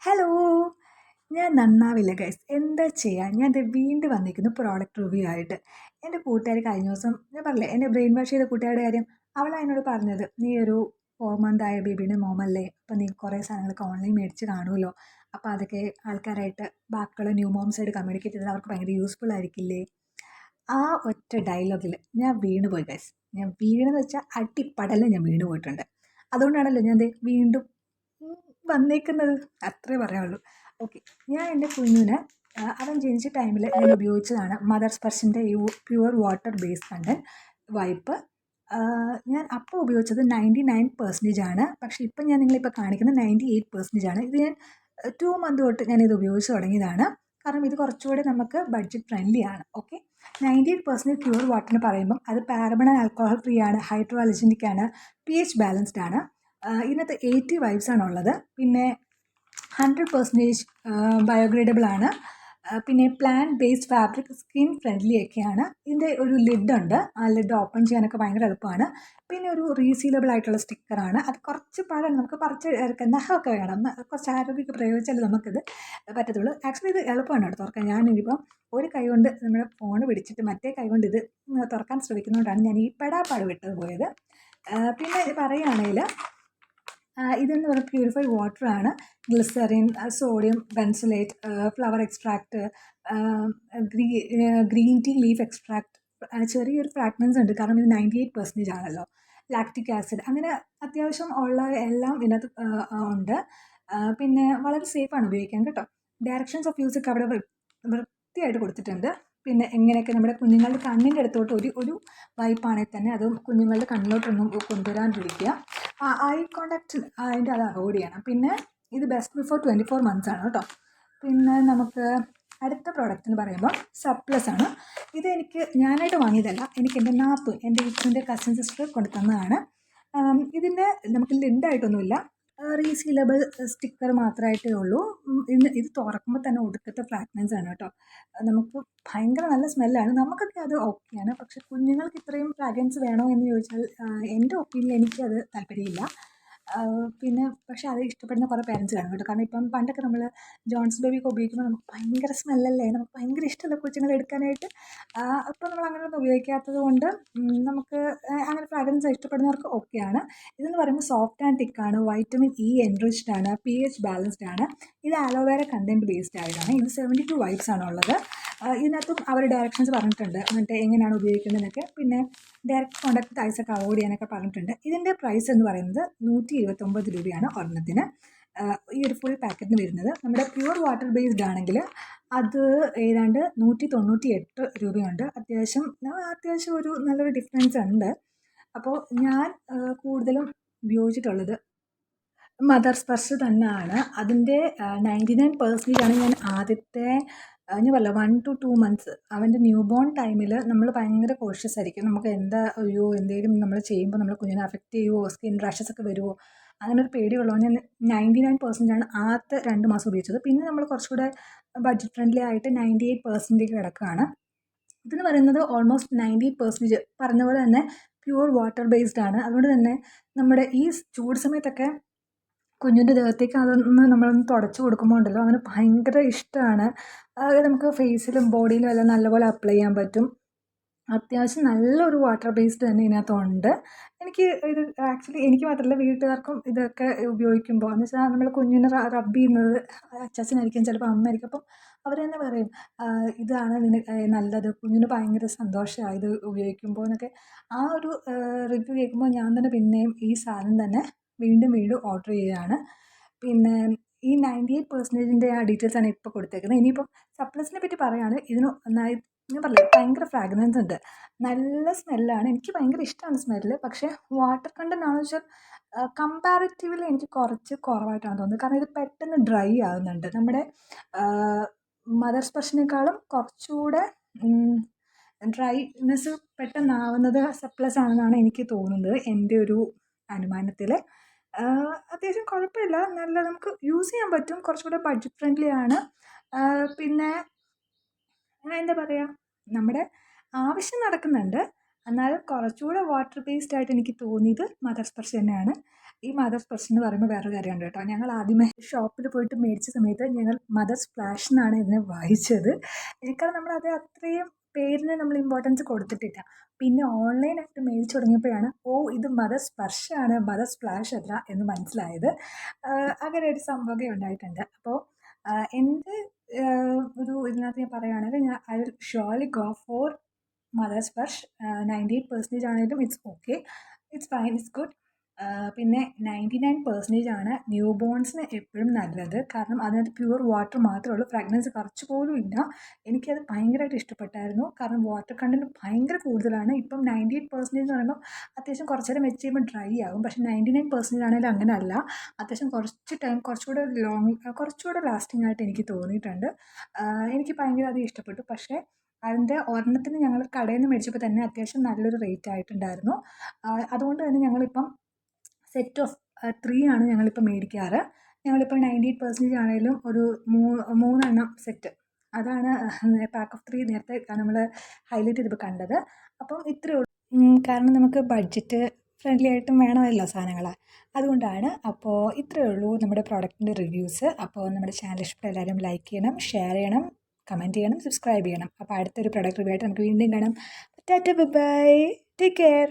Hello! ഞാൻ നന്നാവില്ല guys. എന്താ ചെയ്യാ? ഞാൻ ദേ വീണ്ടും വന്നിരിക്കുന്നു പ്രോഡക്റ്റ് റിവ്യൂ ആയിട്ട്. എൻ്റെ കൂട്ടുകാരി കഴിഞ്ഞ ദിവസം ഞാൻ പറഞ്ഞില്ലേ എന്നെ ബ്രെയിൻ വാഷ് ചെയ്ത കൂട്ടുകാരിയുടെ കാര്യം. അവളാ എന്നോട് പറഞ്ഞത്, "നീ ഒരു 4 മന്ത് ആയ ബേബീൻ്റെ മോമല്ലേ. അപ്പം നീ കുറേ സാധനങ്ങളൊക്കെ ഓൺലൈൻ മേടിച്ച് കാണുമല്ലോ. അപ്പോൾ അതൊക്കെ ആൾക്കാരായിട്ട് ബാക്കിയുള്ള ന്യൂ മോംസായിട്ട് കമ്മ്യൂണിക്കേറ്റ് ചെയ്താൽ അവർക്ക് ഭയങ്കര യൂസ്ഫുൾ ആയിരിക്കില്ലേ?" ആ ഒറ്റ ഡയലോഗിൽ ഞാൻ വീണ് പോയി ഗൈസ്. ഞാൻ വീണെന്ന് വെച്ചാൽ അടിപടലം ഞാൻ വീണ് പോയിട്ടുണ്ട്. അതുകൊണ്ടാണല്ലോ ഞാൻ ദേ വീണ്ടും ഉം, വന്നേക്കുന്നത്. അത്രേ പറയാനുള്ളൂ. ഓക്കെ. ഞാൻ എൻ്റെ കുഞ്ഞിന് അവൻ ജനിച്ച ടൈമിൽ ഞാൻ ഉപയോഗിച്ചതാണ് മദർ സ്പർശിൻ്റെ ഈ pure water base content wipe. ഞാൻ അപ്പോൾ ഉപയോഗിച്ചത് 99% ആണ്. പക്ഷേ ഇപ്പം ഞാൻ നിങ്ങളിപ്പോൾ കാണിക്കുന്നത് 98% ആണ്. ഇത് ഞാൻ 2 മന്ത് തൊട്ട് ഞാനിത് ഉപയോഗിച്ച് തുടങ്ങിയതാണ്. കാരണം ഇത് കുറച്ചുകൂടി നമുക്ക് ബഡ്ജറ്റ് ഫ്രണ്ട്ലി ആണ്. ഓക്കെ. 98% പ്യുവർ വാട്ടറിന് പറയുമ്പം അത് പാരബൺ ആൻഡ് ആൽക്കഹോൾ ഫ്രീ ആണ്, ഹൈഡ്രോ അലർജനിക് ആണ്, pH ബാലൻസ്ഡ് ആണ്. ഇതിനകത്ത് 80 വൈബ്സ് ആണുള്ളത്. പിന്നെ 100% ബയോഗ്രേഡബിൾ ആണ്. പിന്നെ plant based fabric, skin friendly ഒക്കെയാണ്. ഇതിൻ്റെ ഒരു ലിഡ് ഉണ്ട്. ആ ലിഡ് ഓപ്പൺ ചെയ്യാനൊക്കെ ഭയങ്കര എളുപ്പമാണ്. പിന്നെ ഒരു റീസീലബിൾ ആയിട്ടുള്ള സ്റ്റിക്കറാണ്. അത് കുറച്ച് പാടാണ്, നമുക്ക് പറിച്ച് എടുക്കാൻ നഖമൊക്കെ വേണം. കുറച്ച് ആരോഗ്യമൊക്കെ പ്രയോഗിച്ചാലേ നമുക്കിത് പറ്റത്തുള്ളൂ. ആക്ച്വലി ഇത് എളുപ്പമാണ് കേട്ടോ തുറക്കാൻ. ഞാനിപ്പം ഒരു കൈ കൊണ്ട് നമ്മുടെ ഫോൺ പിടിച്ചിട്ട് മറ്റേ കൈ കൊണ്ട് ഇത് തുറക്കാൻ ശ്രമിക്കുന്നതുകൊണ്ടാണ് ഞാൻ ഈ പെടാപ്പാട് വിട്ടത് പോയത്. പിന്നെ പറയുകയാണെങ്കിൽ ഇതെന്ന് പറയുന്നത് പ്യൂരിഫൈഡ് വാട്ടറാണ്. Glycerin, sodium benzoate, flower extract, green tea leaf extract, ചെറിയൊരു ഫ്രാഗ്രൻസ് ഉണ്ട് കാരണം ഇത് 98% ആണല്ലോ. ലാക്റ്റിക് ആസിഡ്, അങ്ങനെ അത്യാവശ്യം ഉള്ള എല്ലാം ഇതിനകത്ത് ഉണ്ട്. പിന്നെ വളരെ സേഫാണ് ഉപയോഗിക്കാൻ കേട്ടോ. ഡയറക്ഷൻസ് ഓഫ് യൂസ് ഒക്കെ അവിടെ വൃത്തിയായിട്ട് കൊടുത്തിട്ടുണ്ട്. പിന്നെ എങ്ങനെയൊക്കെ നമ്മുടെ കുഞ്ഞുങ്ങളുടെ കണ്ണിൻ്റെ അടുത്തോട്ട് ഒരു വൈപ്പാണെങ്കിൽ തന്നെ അതും കുഞ്ഞുങ്ങളുടെ കണ്ണിലോട്ടൊന്നും കൊണ്ടുവരാണ്ടിരിക്കുക. ഐ കോണ്ടാക്ട് അതിൻ്റെ അത് അവോയ്ഡ് ചെയ്യണം. പിന്നെ ഇത് ബെസ്റ്റ് ബിഫോർ 24 മന്ത്സ് ആണ് കേട്ടോ. പിന്നെ നമുക്ക് അടുത്ത പ്രോഡക്റ്റ് എന്ന് പറയുമ്പോൾ സപ്ലസ് ആണ്. ഇത് ഞാനായിട്ട് വാങ്ങിയതല്ല, എനിക്ക് എൻ്റെ നാത്തൂൻ, എൻ്റെ വീട്ടിൻ്റെ കസിൻ സിസ്റ്റർ കൊണ്ടു തന്നതാണ്. ഇതിൻ്റെ നമുക്ക് ലിഡായിട്ടൊന്നുമില്ല, റീസീലബിൾ സ്റ്റിക്കർ മാത്രമായിട്ടേ ഉള്ളൂ. ഇത് തുറക്കുമ്പോൾ തന്നെ ഒടുക്കത്തെ ഫ്രാഗ്രൻസ് ആണ് കേട്ടോ. നമുക്ക് ഭയങ്കര നല്ല സ്മെല്ലാണ്. നമുക്കൊക്കെ അത് ഓക്കെയാണ്. പക്ഷെ കുഞ്ഞുങ്ങൾക്ക് ഇത്രയും ഫ്രാഗ്രൻസ് വേണോ എന്ന് ചോദിച്ചാൽ എൻ്റെ ഒപ്പീനിയൻ എനിക്കത് താല്പര്യമില്ല. പിന്നെ പക്ഷേ അത് ഇഷ്ടപ്പെടുന്ന കുറേ പേരൻസ് കാണും കേട്ടോ. കാരണം ഇപ്പം പണ്ടൊക്കെ നമ്മൾ ജോൺസൺ ബേബിയൊക്കെ ഉപയോഗിക്കുമ്പോൾ നമുക്ക് ഭയങ്കര സ്മെല്ലല്ലേ, നമുക്ക് ഭയങ്കര ഇഷ്ടമല്ല കൊച്ചുങ്ങളെ എടുക്കാനായിട്ട്. അപ്പോൾ നമ്മൾ അങ്ങനെയൊന്നും ഉപയോഗിക്കാത്തത് കൊണ്ട് നമുക്ക് അങ്ങനെ ഫ്രാഗ്രൻസ് ഇഷ്ടപ്പെടുന്നവർക്ക് ഓക്കെയാണ്. ഇതെന്ന് പറയുമ്പോൾ സോഫ്റ്റ് ആൻഡ് തിക്കാണ്, വൈറ്റമിൻ ഇ എൻറിച്ച്ഡ് ആണ്, pH ബാലൻസ്ഡ് ആണ്. ഇത് അലോവേര കണ്ടൻറ്റ് ബേസ്ഡ് ആയിട്ടാണ്. ഇത് 72 വൈബ്സ് ആണുള്ളത്. ഇതിനകത്തും അവർ ഡയറക്ഷൻസ് പറഞ്ഞിട്ടുണ്ട്, എന്നിട്ട് എങ്ങനെയാണ് ഉപയോഗിക്കുന്നതെന്നൊക്കെ. പിന്നെ ഡയറക്റ്റ് കോണ്ടാക്ട് ഐസൊക്കെ അവോയ്ഡ് ചെയ്യാനൊക്കെ പറഞ്ഞിട്ടുണ്ട്. ഇതിൻ്റെ പ്രൈസ് എന്ന് പറയുന്നത് 129 രൂപയാണ് ഒരെണ്ണത്തിന്. ഈ ഒരു ഫുൾ പാക്കറ്റിന് വരുന്നത്. നമ്മുടെ പ്യുവർ വാട്ടർ ബേസ്ഡ് ആണെങ്കിൽ അത് ഏതാണ്ട് 198 രൂപയുണ്ട്. അത്യാവശ്യം ഒരു നല്ലൊരു ഡിഫറൻസ് ഉണ്ട്. അപ്പോൾ ഞാൻ കൂടുതലും ഉപയോഗിച്ചിട്ടുള്ളത് മദർ സ്പർശ് തന്നെയാണ്. അതിൻ്റെ 99% ആണ്. ഞാൻ ആദ്യത്തെ ഞാൻ പറഞ്ഞില്ല 1 to 2 മന്ത്സ് അവൻ്റെ ന്യൂ ബോൺ ടൈമിൽ നമ്മൾ ഭയങ്കര കോഷ്യസ് ആയിരിക്കും. നമുക്ക് എന്തെങ്കിലും നമ്മൾ ചെയ്യുമ്പോൾ നമ്മൾ കുഞ്ഞിനെ അഫക്റ്റ് ചെയ്യുമോ, സ്കിൻ റാഷസ് ഒക്കെ വരുമോ, അങ്ങനെ ഒരു പേടിയുള്ളതുകൊണ്ട് ഞാൻ 99% ആണ് ആദ്യത്തെ 2 മാസം ഉപയോഗിച്ചത്. പിന്നെ നമ്മൾ കുറച്ചുകൂടെ ബഡ്ജറ്റ് ഫ്രണ്ട്ലി ആയിട്ട് 98% കിടക്കുകയാണ്. ഇതെന്ന് പറയുന്നത് ഓൾമോസ്റ്റ് 98% പറഞ്ഞ പോലെ തന്നെ പ്യുവർ വാട്ടർ ബേസ്ഡ് ആണ്. അതുകൊണ്ട് തന്നെ നമ്മുടെ ഈ ചൂട് സമയത്തൊക്കെ കുഞ്ഞിൻ്റെ ദേഹത്തേക്ക് അതൊന്ന് നമ്മളൊന്ന് തുടച്ച് കൊടുക്കുമ്പോൾ ഉണ്ടല്ലോ അവന് ഭയങ്കര ഇഷ്ടമാണ്. അത് നമുക്ക് ഫേസിലും ബോഡിയിലും എല്ലാം നല്ലപോലെ അപ്ലൈ ചെയ്യാൻ പറ്റും. അത്യാവശ്യം നല്ലൊരു വാട്ടർ ബേസ്ഡ് തന്നെ ഇതിനകത്തുണ്ട്. എനിക്ക് മാത്രമല്ല വീട്ടുകാർക്കും ഇതൊക്കെ ഉപയോഗിക്കുമ്പോൾ എന്ന് വെച്ചാൽ നമ്മൾ കുഞ്ഞിനെ റബ്ബ് ചെയ്യുന്നത് അച്ചാച്ചനായിരിക്കും, ചിലപ്പോൾ അമ്മയായിരിക്കും. അപ്പം അവർ തന്നെ പറയും, ഇതാണ് നല്ലത്, കുഞ്ഞിന് ഭയങ്കര സന്തോഷമാണ് ഇത് ഉപയോഗിക്കുമ്പോൾ എന്നൊക്കെ. ആ ഒരു റിവ്യൂ കേൾക്കുമ്പോൾ ഞാൻ തന്നെ പിന്നെയും ഈ സാധനം തന്നെ വീണ്ടും വീണ്ടും ഓർഡർ ചെയ്യുകയാണ്. പിന്നെ ഈ 98%ൻ്റെ ആ ഡീറ്റെയിൽസാണ് ഇപ്പോൾ കൊടുത്തേക്കുന്നത്. ഇനിയിപ്പോൾ സപ്ലസിനെ പറ്റി പറയുകയാണ്. ഞാൻ പറഞ്ഞില്ലേ ഭയങ്കര ഫ്രാഗ്രൻസ് ഉണ്ട്, നല്ല സ്മെല്ലാണ്. എനിക്ക് ഭയങ്കര ഇഷ്ടമാണ് സ്മെല്ല്. പക്ഷേ വാട്ടർ കണ്ടൻ്റ് ആണെന്ന് വെച്ചാൽ കമ്പാരിറ്റീവ്ലി എനിക്ക് കുറച്ച് കുറവായിട്ടാണ് തോന്നുന്നത്. കാരണം ഇത് പെട്ടെന്ന് ഡ്രൈ ആകുന്നുണ്ട്. നമ്മുടെ മദർ സ്പർശിനേക്കാളും കുറച്ചുകൂടെ ഡ്രൈനെസ് പെട്ടെന്നാവുന്നത് സപ്ലസ് ആണെന്നാണ് എനിക്ക് തോന്നുന്നത്, എൻ്റെ ഒരു അനുമാനത്തിൽ. അത്യാവശ്യം കുഴപ്പമില്ല, നല്ല നമുക്ക് യൂസ് ചെയ്യാൻ പറ്റും. കുറച്ചുകൂടെ ബഡ്ജറ്റ് ഫ്രണ്ട്ലി ആണ്. പിന്നെ എന്താ പറയുക, നമ്മുടെ ആവശ്യം നടക്കുന്നുണ്ട്. എന്നാലും കുറച്ചുകൂടെ വാട്ടർ ബേസ്ഡ് ആയിട്ട് എനിക്ക് തോന്നിയത് മദർ സ്പർശ് തന്നെയാണ്. ഈ മദർ സ്പ്ലാഷ് എന്ന് പറയുമ്പോൾ വേറൊരു കാര്യമുണ്ട് കേട്ടോ. ഞങ്ങൾ ആദ്യമേ ഷോപ്പിൽ പോയിട്ട് മേടിച്ച സമയത്ത് ഞങ്ങൾ മദർ സ്പ്ലാഷ് എന്നാണ് ഇതിനെ വായിച്ചത്. കാരണം നമ്മളത് അത്രയും പേരിന് നമ്മൾ ഇമ്പോർട്ടൻസ് കൊടുത്തിട്ടില്ല. പിന്നെ ഓൺലൈനായിട്ട് മേടിച്ച് തുടങ്ങിയപ്പോഴാണ് ഇത് മദർ സ്പർശാണ്, മദർ സ്പ്ലാഷ് അല്ല എന്ന് മനസ്സിലായത്. അങ്ങനെ ഒരു സംഭവമൊക്കെ ഉണ്ടായിട്ടുണ്ട്. അപ്പോൾ എൻ്റെ ഒരു ഇതിനകത്ത് ഞാൻ പറയുകയാണെങ്കിൽ I will surely go for mother Sparsh. 98% ആണെങ്കിലും it's okay, it's fine, it's good. പിന്നെ 99% ആണ് ന്യൂ ബോൺസിന് എപ്പോഴും നല്ലത്. കാരണം അതിനകത്ത് പ്യുവർ വാട്ടർ മാത്രമേ ഉള്ളൂ, ഫ്രാഗ്രൻസ് കുറച്ച് പോലും ഇല്ല. എനിക്കത് ഭയങ്കരമായിട്ട് ഇഷ്ടപ്പെട്ടായിരുന്നു. കാരണം വാട്ടർ കണ്ടൻറ്റ് ഭയങ്കര കൂടുതലാണ്. ഇപ്പം 98% എന്ന് പറയുമ്പോൾ അത്യാവശ്യം കുറച്ച് നേരം വെച്ച് കഴിയുമ്പോൾ ഡ്രൈ ആകും. പക്ഷേ 99% ആണെങ്കിലും അങ്ങനെ അല്ല. അത്യാവശ്യം കുറച്ച് ടൈം കുറച്ചുകൂടെ ലാസ്റ്റിംഗ് ആയിട്ട് എനിക്ക് തോന്നിയിട്ടുണ്ട്. എനിക്ക് ഭയങ്കര അത് ഇഷ്ടപ്പെട്ടു. പക്ഷേ അതിൻ്റെ ഒരെണ്ണത്തിന് ഞങ്ങൾ കടയിൽ നിന്ന് മേടിച്ചപ്പോൾ തന്നെ അത്യാവശ്യം നല്ലൊരു റേറ്റ് ആയിട്ടുണ്ടായിരുന്നു. അതുകൊണ്ട് തന്നെ ഞങ്ങളിപ്പം സെറ്റ് ഓഫ് 3 ആണ് ഞങ്ങളിപ്പോൾ മേടിക്കാറ്. ഞങ്ങളിപ്പോൾ 98% ആണെങ്കിലും ഒരു 3 സെറ്റ്, അതാണ് പാക്ക് ഓഫ് 3 നേരത്തെ നമ്മൾ ഹൈലൈറ്റ് ചെയ്തപ്പോൾ കണ്ടത്. അപ്പം ഇത്രയേ ഉള്ളൂ. കാരണം നമുക്ക് ബഡ്ജറ്റ് ഫ്രണ്ട്ലി ആയിട്ടും വേണമല്ലോ സാധനങ്ങൾ, അതുകൊണ്ടാണ്. അപ്പോൾ ഇത്രയേ ഉള്ളൂ നമ്മുടെ പ്രോഡക്റ്റിൻ്റെ റിവ്യൂസ്. അപ്പോൾ നമ്മുടെ ചാനൽ ഇഷ്ടപ്പെട്ട എല്ലാവരും ലൈക്ക് ചെയ്യണം, ഷെയർ ചെയ്യണം, കമൻറ്റ് ചെയ്യണം, സബ്സ്ക്രൈബ് ചെയ്യണം. അപ്പോൾ അടുത്തൊരു പ്രോഡക്റ്റ് റിവ്യൂ ആയിട്ട് നമുക്ക് വീണ്ടും കാണാം. Tata, bye, take care.